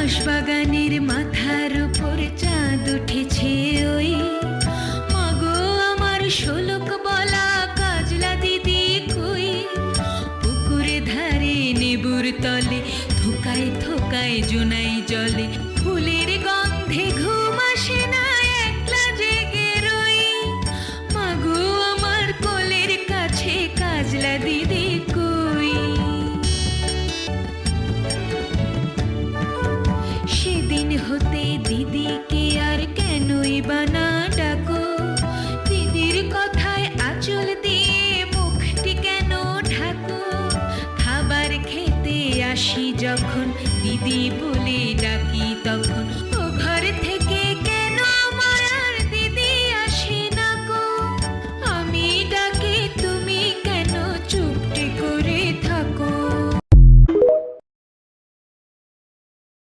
বাঁশবাগানের মাথার উপর চাঁদ উঠেছে ওই, মাগো আমার শোলক বলা কাজলা দিদি কই। পুকুরে ধারে নেবুর তলে থোকায় থোকায় জোনাই জলে, ফুলের গন্ধে ঘুম আসে না একলা জেগে রই। মাগো আমার কোলের কাছে কাজলা দিদি কই। সেদিন হতে দিদিকে আর কেনই বা না ডাকো, দিদির কথায় আঁচল দিয়ে মুখটি কেন ঢাকো। খাবার খেতে আসি যখন দিদি